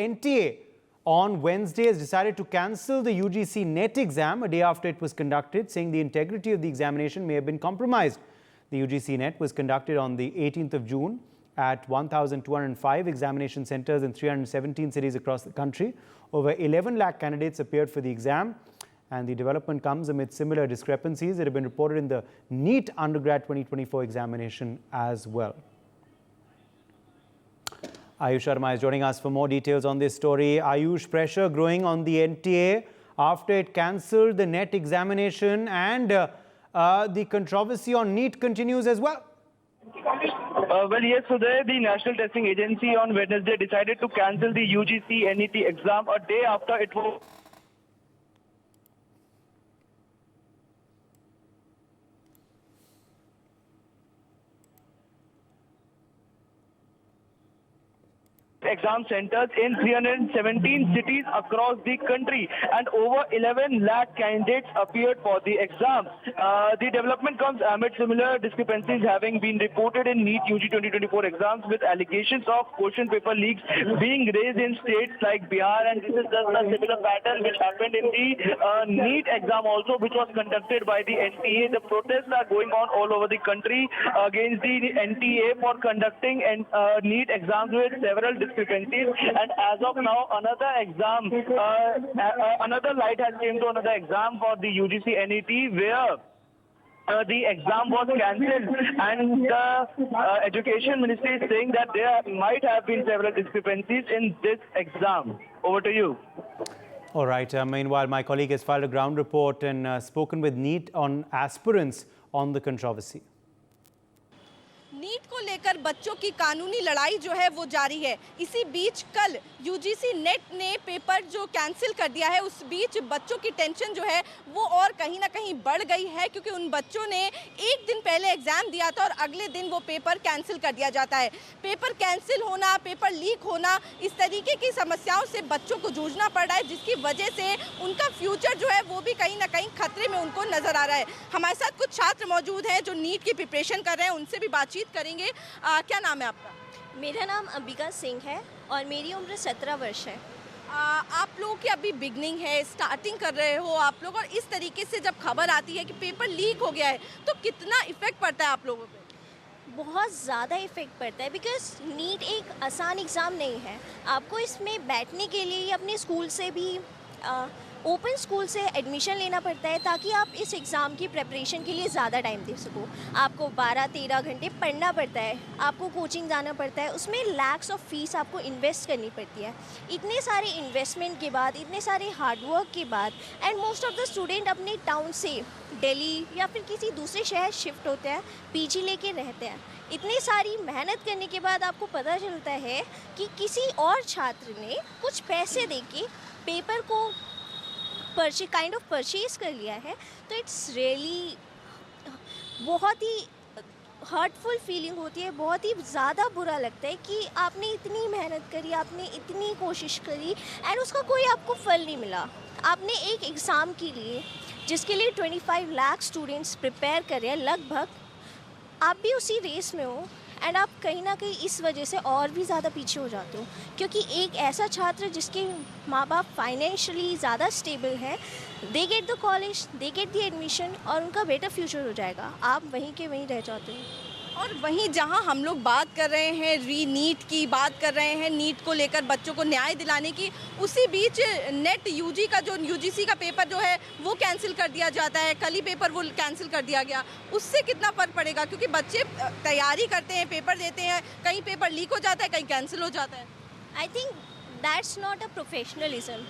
NTA on Wednesday has decided to cancel the UGC NET exam a day after it was conducted, saying the integrity of the examination may have been compromised. The UGC NET was conducted on the 18th of June at 1,205 examination centres in 317 cities across the country. Over 11 lakh candidates appeared for the exam, and the development comes amid similar discrepancies that have been reported in the NEET Undergrad 2024 examination as well. Ayush Sharma is joining us for more details on this story. Ayush, pressure growing on the NTA after it cancelled the NET examination, and the controversy on NEET continues as well. Well, yes, today the National Testing Agency on Wednesday decided to cancel the UGC NET exam a day after it was exam centers in 317 cities across the country, and over 11 lakh candidates appeared for the exam. The development comes amid similar discrepancies having been reported in NEET UG 2024 exams, with allegations of question paper leaks being raised in states like Bihar, and this is just a similar pattern which happened in the NEET exam also, which was conducted by the NTA. The protests are going on all over the country against the NTA for conducting NEET exams with several discrepancies. And as of now, another exam, another light has came to another exam for the UGC NET, where the exam was cancelled, and the Education Ministry is saying that there might have been several discrepancies in this exam. Over to you. All right. Meanwhile, my colleague has filed a ground report and spoken with NEET on aspirants on the controversy. NEET को लेकर बच्चों की कानूनी लड़ाई जो है वो जारी है। इसी बीच कल यूजीसी नेट ने पेपर जो कैंसिल कर दिया है, उस बीच बच्चों की टेंशन जो है वो और कहीं ना कहीं बढ़ गई है, क्योंकि उन बच्चों ने एक दिन पहले एग्जाम दिया था और अगले दिन वो पेपर कैंसिल कर दिया जाता है। पेपर कैंसिल होना, पेपर लीक होना, इस तरीके की समस्याओं से बच्चों को जूझना पड़ रहा है, जिसकी वजह से उनका फ्यूचर जो है वो भी कहीं ना कहीं खतरे में उनको नजर आ रहा है। हमारे साथ कुछ छात्र मौजूद हैं जो नीट की प्रिपरेशन कर रहे हैं, उनसे भी बातचीत करेंगे। क्या नाम है आपका? मेरा नाम अंबिका सिंह है और मेरी उम्र 17 वर्ष है। आप लोगों की अभी बिगनिंग है, स्टार्टिंग कर रहे हो आप लोग, और इस तरीके से जब खबर आती है कि पेपर लीक हो गया है तो कितना इफेक्ट पड़ता है आप लोगों पे? बहुत ज़्यादा इफेक्ट पड़ता है, बिकॉज नीट एक आसान एग्ज़ाम नहीं है। आपको इसमें बैठने के लिए अपने स्कूल से भी ओपन स्कूल से एडमिशन लेना पड़ता है, ताकि आप इस एग्ज़ाम की प्रिपरेशन के लिए ज़्यादा टाइम दे सको। आपको 12-13 घंटे पढ़ना पड़ता है, आपको कोचिंग जाना पड़ता है, उसमें लैक्स ऑफ फीस आपको इन्वेस्ट करनी पड़ती है। इतने सारे इन्वेस्टमेंट के बाद, इतने सारे हार्डवर्क के बाद, and most of the student अपने टाउन से दिल्ली या फिर किसी दूसरे शहर शिफ्ट होते हैं, पीजी लेके रहते हैं। इतनी सारी मेहनत करने के बाद आपको पता चलता है कि किसी और छात्र ने कुछ पैसे देके पेपर को काइंड ऑफ परचेज कर लिया है, तो इट्स रियली बहुत ही हर्टफुल फीलिंग होती है। बहुत ही ज़्यादा बुरा लगता है कि आपने इतनी मेहनत करी, आपने इतनी कोशिश करी, एंड उसका कोई आपको फल नहीं मिला। आपने एक एग्ज़ाम के लिए, जिसके लिए 25 लाख स्टूडेंट्स प्रिपेयर कर रहे हैं लगभग, आप भी उसी रेस में हो, एंड आप कहीं ना कहीं इस वजह से और भी ज़्यादा पीछे हो जाते हो, क्योंकि एक ऐसा छात्र जिसके माँ बाप फाइनेंशियली ज़्यादा स्टेबल है, they get the college, they get the admission, और उनका बेटर फ्यूचर हो जाएगा। आप वहीं के वहीं रह जाते हो। और वहीं जहां हम लोग बात कर रहे हैं नीट की, बात कर रहे हैं नीट को लेकर बच्चों को न्याय दिलाने की, उसी बीच नेट यूजी का जो यूजीसी का पेपर जो है वो कैंसिल कर दिया जाता है। कल ही पेपर वो कैंसिल कर दिया गया। उससे कितना फ़र्क पड़ेगा? क्योंकि बच्चे तैयारी करते हैं, पेपर देते हैं, कहीं पेपर लीक हो जाता है, कहीं कैंसिल हो जाता है। I think that's not a professionalism,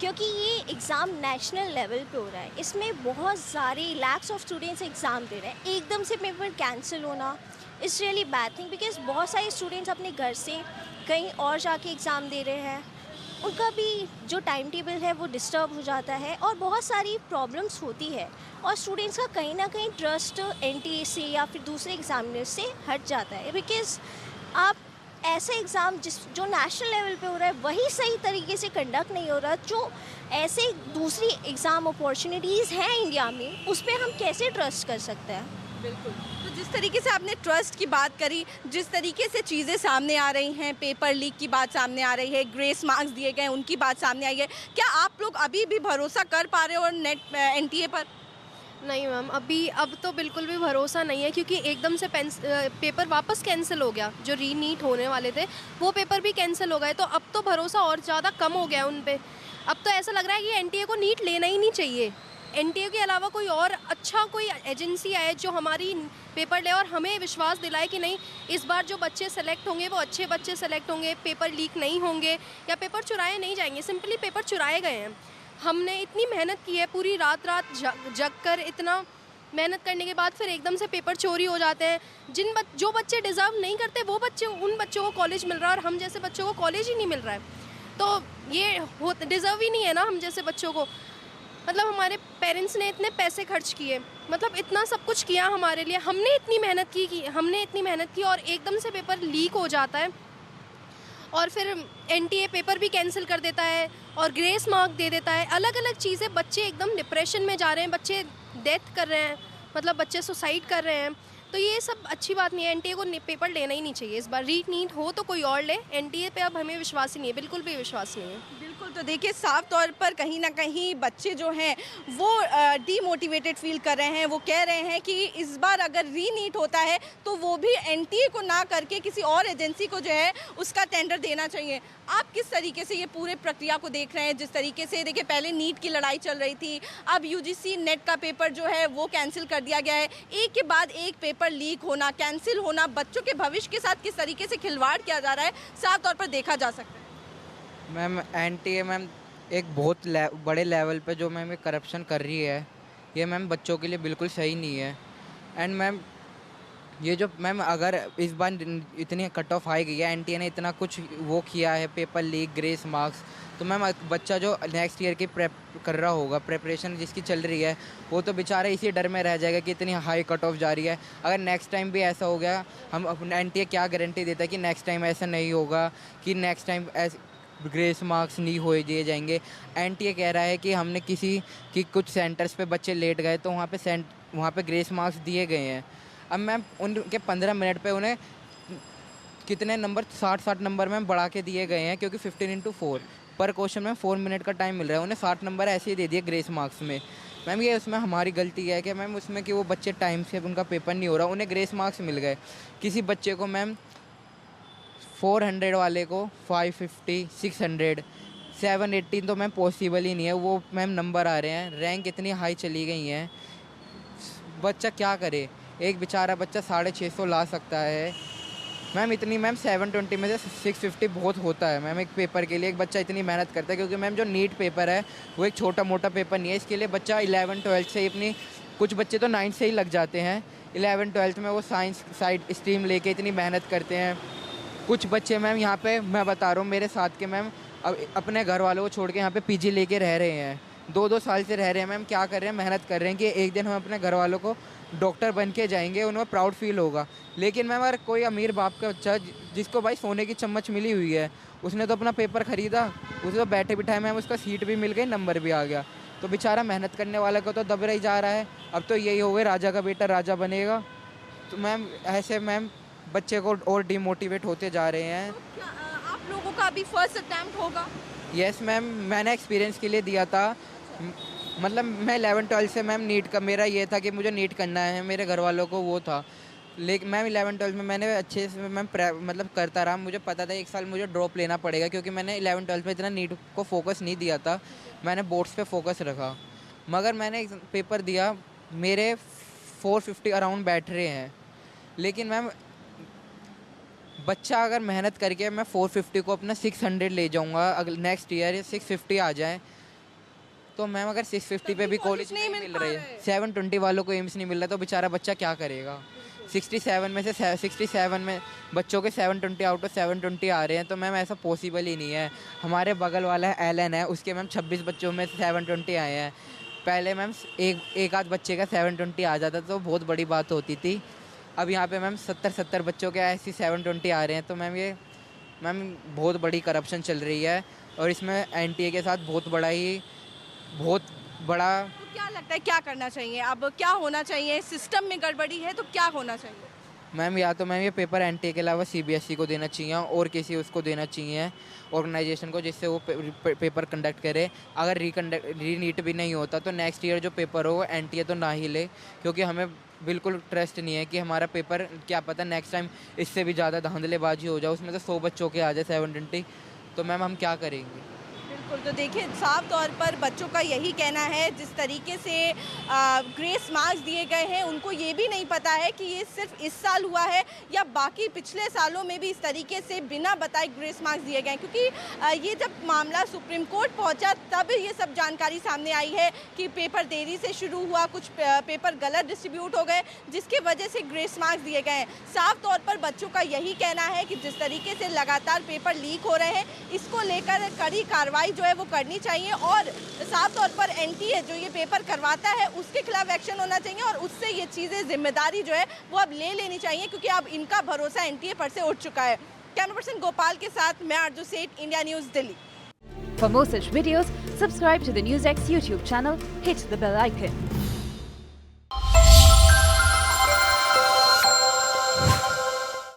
क्योंकि ये एग्ज़ाम नेशनल लेवल पे हो रहा है। इसमें बहुत सारे लैक्स ऑफ स्टूडेंट्स एग्ज़ाम दे रहे हैं। एकदम से पेपर कैंसिल होना is really bad thing, because बहुत सारे स्टूडेंट्स अपने घर से कहीं और जाके एग्ज़ाम दे रहे हैं, उनका भी जो टाइम टेबल है वो डिस्टर्ब हो जाता है, और बहुत सारी प्रॉब्लम्स होती है, और स्टूडेंट्स का कहीं ना कहीं ट्रस्ट NTA से या फिर दूसरे एग्ज़ामिनर से हट जाता है। बिकॉज आप ऐसे एग्ज़ाम जो नेशनल लेवल पे हो रहा है वही सही तरीके से कंडक्ट नहीं हो रहा, जो ऐसे दूसरी एग्ज़ाम अपॉर्चुनिटीज़ हैं इंडिया में, उस पर हम कैसे ट्रस्ट कर सकते हैं? बिल्कुल। तो जिस तरीके से आपने ट्रस्ट की बात करी, जिस तरीके से चीज़ें सामने आ रही हैं, पेपर लीक की बात सामने आ रही है, ग्रेस मार्क्स दिए गए उनकी बात सामने आई है, क्या आप लोग अभी भी भरोसा कर पा रहे हो और नेट एनटीए पर? नहीं मैम, अभी अब तो बिल्कुल भी भरोसा नहीं है, क्योंकि एकदम से पेपर वापस कैंसिल हो गया। जो रीनीट होने वाले थे वो पेपर भी कैंसिल हो गए, तो अब तो भरोसा और ज़्यादा कम हो गया उन पे। अब तो ऐसा लग रहा है कि एनटीए को नीट लेना ही नहीं चाहिए। एनटीए के अलावा कोई और अच्छा कोई एजेंसी आए जो हमारी पेपर ले और हमें विश्वास दिलाए कि नहीं, इस बार जो बच्चे सेलेक्ट होंगे वो अच्छे बच्चे सेलेक्ट होंगे, पेपर लीक नहीं होंगे या पेपर चुराए नहीं जाएंगे। सिंपली पेपर चुराए गए हैं। हमने इतनी मेहनत की है, पूरी रात जग कर इतना मेहनत करने के बाद फिर एकदम से पेपर चोरी हो जाते हैं। जो बच्चे डिज़र्व नहीं करते वो बच्चे, उन बच्चों को कॉलेज मिल रहा है और हम जैसे बच्चों को कॉलेज ही नहीं मिल रहा है। तो ये डिज़र्व ही नहीं है ना हम जैसे बच्चों को। मतलब हमारे पेरेंट्स ने इतने पैसे खर्च किए, मतलब इतना सब कुछ किया हमारे लिए, हमने इतनी मेहनत की और एकदम से पेपर लीक हो जाता है और फिर एनटीए पेपर भी कैंसिल कर देता है और ग्रेस मार्क दे देता है। अलग अलग चीज़ें, बच्चे एकदम डिप्रेशन में जा रहे हैं, बच्चे डेथ कर रहे हैं, मतलब बच्चे सुसाइड कर रहे हैं। तो ये सब अच्छी बात नहीं है। एनटीए को पेपर लेना ही नहीं चाहिए इस बार। रीनीट हो तो कोई और ले, एनटीए पे अब हमें विश्वास ही नहीं है, बिल्कुल भी विश्वास नहीं है। बिल्कुल। तो देखिए, साफ तौर पर कहीं ना कहीं बच्चे जो हैं वो डीमोटिवेटेड फील कर रहे हैं। वो कह रहे हैं कि इस बार अगर रीनीट होता है तो वो भी एनटीए को ना करके किसी और एजेंसी को जो है उसका टेंडर देना चाहिए। आप किस तरीके से ये पूरे प्रक्रिया को देख रहे हैं? जिस तरीके से देखिए, पहले नीट की लड़ाई चल रही थी, अब यूजीसी नेट का पेपर जो है वो कैंसिल कर दिया गया है। एक के बाद एक पेपर लीक होना, कैंसिल होना, बच्चों के भविष्य के साथ किस तरीके से खिलवाड़ किया जा रहा है, साफ तौर पर देखा जा सकता है। मैम एनटीए मैम एक बहुत बड़े लेवल पे जो मैम करप्शन कर रही है, ये मैम बच्चों के लिए बिल्कुल सही नहीं है। एंड मैम ये जो मैम अगर इस बार इतनी कट ऑफ आई गई है, एनटीए ने इतना कुछ वो किया है, पेपर लीक, ग्रेस मार्क्स, तो मैम बच्चा जो नेक्स्ट ईयर की प्रेप कर रहा होगा, प्रेपरेशन जिसकी चल रही है, वो तो बेचारा इसी डर में रह जाएगा कि इतनी हाई कट ऑफ जा रही है। अगर नेक्स्ट टाइम भी ऐसा हो गया, हम अपना एनटीए क्या गारंटी देता है कि नेक्स्ट टाइम ऐसा नहीं होगा, कि नेक्स्ट टाइम ग्रेस मार्क्स नहीं हो दिए जाएंगे। एनटीए कह रहा है कि हमने कुछ सेंटर्स पे बच्चे लेट गए तो वहाँ पे ग्रेस मार्क्स दिए गए हैं। अब मैम उनके 15 मिनट पे उन्हें कितने नंबर, 60 नंबर मैम बढ़ा के दिए गए हैं, क्योंकि 15x4 पर क्वेश्चन में 4 मिनट का टाइम मिल रहा है, उन्हें 60 नंबर ऐसे ही दे दिए ग्रेस मार्क्स में। मैम ये उसमें हमारी गलती है कि मैम उसमें कि वो बच्चे टाइम से उनका पेपर नहीं हो रहा, उन्हें ग्रेस मार्क्स मिल गए। किसी बच्चे को मैम 400 वाले को 550, 600, 780 तो मैम पॉसिबल ही नहीं है। वो मैम नंबर आ रहे हैं, रैंक इतनी हाई चली गई हैं, बच्चा क्या करे? एक बेचारा बच्चा 650 ला सकता है मैम। इतनी मैम 720 में से 650 बहुत होता है मैम एक पेपर के लिए। एक बच्चा इतनी मेहनत करता है, क्योंकि मैम जो नीट पेपर है वो एक छोटा मोटा पेपर नहीं है। इसके लिए बच्चा 11-12 से ही अपनी, कुछ बच्चे तो 9 से ही लग जाते हैं, 11-12 में वो साइंस साइड स्ट्रीम लेके इतनी मेहनत करते हैं। कुछ बच्चे मैम यहाँ पे मैं बता रहा हूँ, मेरे साथ के मैम अपने घर वालों को छोड़ के यहाँ पे पीजी लेके रह रहे हैं, 2-2 साल से रह रहे हैं मैम। क्या कर रहे हैं? मेहनत कर रहे हैं कि एक दिन हम अपने घर वालों को डॉक्टर बन के जाएंगे, उन्हें प्राउड फील होगा। लेकिन मैम अगर कोई अमीर बाप का बच्चा जिसको भाई सोने की चम्मच मिली हुई है, उसने तो अपना पेपर ख़रीदा, उसे तो बैठे बिठाए मैम उसका सीट भी मिल गई, नंबर भी आ गया, तो बेचारा मेहनत करने वाले को तो दब रही जा रहा है। अब तो यही हो गया, राजा का बेटा राजा बनेगा। तो मैम ऐसे मैम बच्चे को और डिमोटिवेट होते जा रहे हैं। तो क्या आप लोगों का अभी फर्स्ट अटेम्प्ट होगा? यस मैम, मैंने एक्सपीरियंस के लिए दिया था। मतलब मैं 11-12 से मैम नीट का मेरा ये था कि मुझे नीट करना है, मेरे घर वालों को वो था। लेकिन मैम 11-12 में मैंने अच्छे से मैम मतलब करता रहा। मुझे पता था एक साल मुझे ड्रॉप लेना पड़ेगा, क्योंकि मैंने 11-12 में इतना नीट को फोकस नहीं दिया था, मैंने बोर्ड्स पे फोकस रखा। मगर मैंने एक पेपर दिया, मेरे 450 अराउंड बैठ रहे हैं। लेकिन मैम बच्चा अगर मेहनत करके मैं 450 को अपना 600 ले जाऊंगा, अगर नेक्स्ट ईयर 650 आ जाए, तो मैम अगर 650 पे भी कॉलेज नहीं मिल रही है, 720 वालों को एम्स नहीं मिल रहा, तो बेचारा बच्चा क्या करेगा? 67 में से 67 में बच्चों के 720 आउट ऑफ 720 आ रहे हैं, तो मैम ऐसा पॉसिबल ही नहीं है। हमारे बगल वाला एलन है, उसके मैम 26 बच्चों में 720 आए हैं। पहले मैम एक आध बच्चे का 720 आ जाता तो बहुत बड़ी बात होती थी। अब यहाँ पे मैम 70 बच्चों के ऐसी 720 आ रहे हैं, तो मैम ये मैम बहुत बड़ी करप्शन चल रही है। और इसमें एनटीए के साथ बहुत बड़ा तो क्या लगता है क्या करना चाहिए, अब क्या होना चाहिए, सिस्टम में गड़बड़ी है तो क्या होना चाहिए? मैम या तो मैम ये पेपर एनटीए के अलावा सीबीएसई को देना चाहिए और किसी उसको देना चाहिए ऑर्गेनाइजेशन को, जिससे वो पेपर कंडक्ट करे। अगर रीनीट भी नहीं होता तो नेक्स्ट ईयर जो पेपर हो वो एनटीए तो ना ही ले, क्योंकि हमें बिल्कुल ट्रस्ट नहीं है कि हमारा पेपर क्या पता नेक्स्ट टाइम इससे भी ज़्यादा धांधलेबाजी हो जाए, उसमें तो 100 बच्चों के आ जाए 720, तो मैम हम क्या करेंगे। बिल्कुल, तो देखिए साफ तौर पर बच्चों का यही कहना है, जिस तरीके से ग्रेस मार्क्स दिए गए हैं उनको ये भी नहीं पता है कि ये सिर्फ इस साल हुआ है या बाकी पिछले सालों में भी इस तरीके से बिना बताए ग्रेस मार्क्स दिए गए हैं, क्योंकि ये जब मामला सुप्रीम कोर्ट पहुंचा तब ये सब जानकारी सामने आई है कि पेपर देरी से शुरू हुआ, कुछ पेपर गलत डिस्ट्रीब्यूट हो गए जिसके वजह से ग्रेस मार्क्स दिए गए हैं। साफ तौर पर बच्चों का यही कहना है कि जिस तरीके से लगातार पेपर लीक हो रहे हैं इसको लेकर कड़ी कार्रवाई जो है वो करनी चाहिए और साफ तौर पर एनटीए जो ये पेपर करवाता है उसके खिलाफ एक्शन होना चाहिए और उससे ये चीज़ें जिम्मेदारी जो है वो अब ले लेनी चाहिए, क्योंकि अब इनका भरोसा एनटीए पर से उठ चुका है। कैमरा पर्सन गोपाल के साथ मैं आरजू सेठ, India news Delhi. For more such videos, subscribe to the NewsX YouTube channel, hit the bell icon.